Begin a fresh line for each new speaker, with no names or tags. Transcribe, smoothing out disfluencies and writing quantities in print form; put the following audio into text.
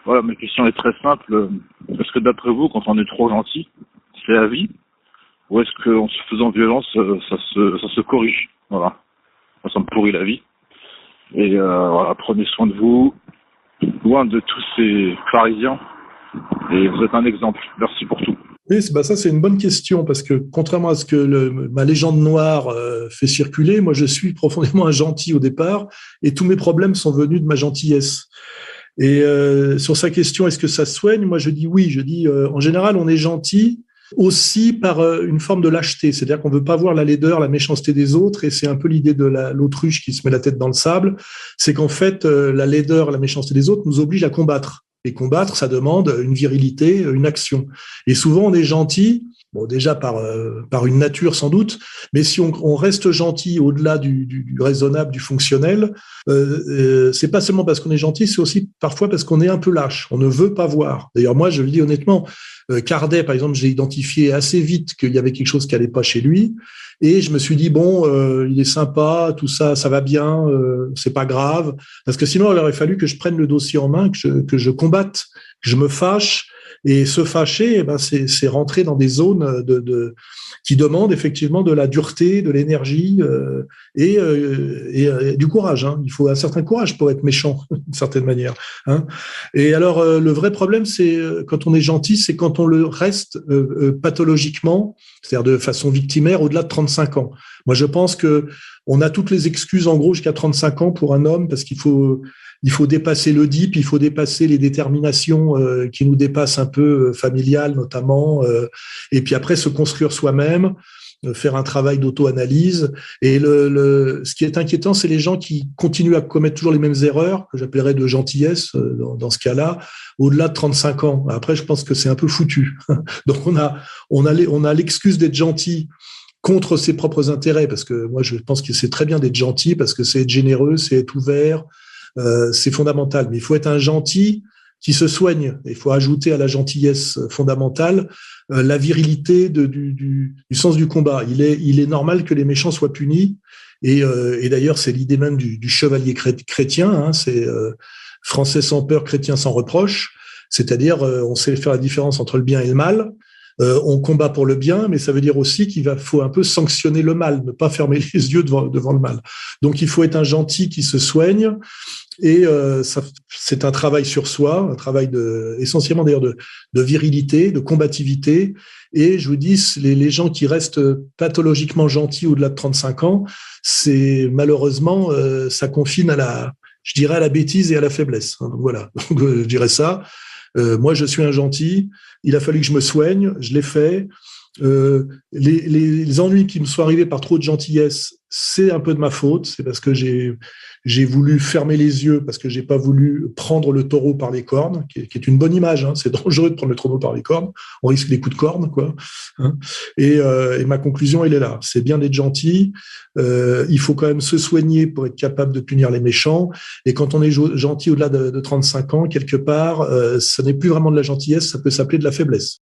Voilà, ma question est très simple. Est-ce que d'après vous, quand on est trop gentil, c'est à vie? Ou est-ce qu'en se faisant violence, ça se corrige? Voilà. Moi, ça me pourrit la vie. Et voilà, prenez soin de vous, loin de tous ces pharisiens. Et vous êtes un exemple. Merci pour tout.
Oui, ça c'est une bonne question parce que contrairement à ce que ma légende noire fait circuler, moi je suis profondément un gentil au départ et tous mes problèmes sont venus de ma gentillesse. Et sur sa question, est-ce que ça soigne? Moi je dis oui. Je dis en général on est gentil aussi par une forme de lâcheté, c'est-à-dire qu'on veut pas voir la laideur, la méchanceté des autres, et c'est un peu l'idée de l'autruche qui se met la tête dans le sable, c'est qu'en fait la laideur, la méchanceté des autres nous oblige à combattre. Et combattre, ça demande une virilité, une action. Et souvent, on est gentil, bon déjà par une nature sans doute, mais si on reste gentil au-delà du raisonnable, du fonctionnel, c'est pas seulement parce qu'on est gentil, c'est aussi parfois parce qu'on est un peu lâche. On ne veut pas voir. D'ailleurs, moi, je le dis honnêtement, Cardet, par exemple, j'ai identifié assez vite qu'il y avait quelque chose qui allait pas chez lui. Et je me suis dit bon, il est sympa, tout ça, ça va bien, c'est pas grave, parce que sinon il aurait fallu que je prenne le dossier en main, que je combatte, que je me fâche, et se fâcher, c'est rentrer dans des zones qui demandent effectivement de la dureté, de l'énergie et du courage. Hein. Il faut un certain courage pour être méchant, d'une certaine manière. Hein. Et alors le vrai problème, c'est quand on est gentil, c'est quand on le reste pathologiquement, c'est-à-dire de façon victimaire au-delà de 35 ans. Moi, je pense que on a toutes les excuses en gros jusqu'à 35 ans pour un homme parce qu'il faut dépasser l'Oedipe, il faut dépasser les déterminations qui nous dépassent un peu, familiales notamment, et puis après se construire soi-même, faire un travail d'auto-analyse. Et ce qui est inquiétant, c'est les gens qui continuent à commettre toujours les mêmes erreurs, que j'appellerais de gentillesse dans ce cas-là, au-delà de 35 ans. Après, je pense que c'est un peu foutu. Donc on a l'excuse d'être gentil contre ses propres intérêts, parce que moi je pense que c'est très bien d'être gentil, parce que c'est être généreux, c'est être ouvert, c'est fondamental. Mais il faut être un gentil qui se soigne. Il faut ajouter à la gentillesse fondamentale la virilité du sens du combat. Il est normal que les méchants soient punis. Et d'ailleurs, c'est l'idée même du chevalier chrétien. Hein, c'est français sans peur, chrétien sans reproche. C'est-à-dire, on sait faire la différence entre le bien et le mal. On combat pour le bien, mais ça veut dire aussi faut un peu sanctionner le mal, ne pas fermer les yeux devant le mal. Donc, il faut être un gentil qui se soigne. Et c'est un travail sur soi, un travail essentiellement d'ailleurs de virilité, de combativité. Et je vous dis, les gens qui restent pathologiquement gentils au-delà de 35 ans, c'est malheureusement, ça confine je dirais à la bêtise et à la faiblesse. Donc voilà, donc, je dirais ça. Moi, je suis un gentil. Il a fallu que je me soigne. Je l'ai fait. Les ennuis qui me sont arrivés par trop de gentillesse, c'est un peu de ma faute. C'est parce que j'ai voulu fermer les yeux, parce que j'ai pas voulu prendre le taureau par les cornes, qui est une bonne image. Hein. C'est dangereux de prendre le taureau par les cornes. On risque des coups de corne, quoi. Hein. Et ma conclusion, elle est là. C'est bien d'être gentil. Il faut quand même se soigner pour être capable de punir les méchants. Et quand on est gentil au-delà de 35 ans, quelque part, ça n'est plus vraiment de la gentillesse. Ça peut s'appeler de la faiblesse.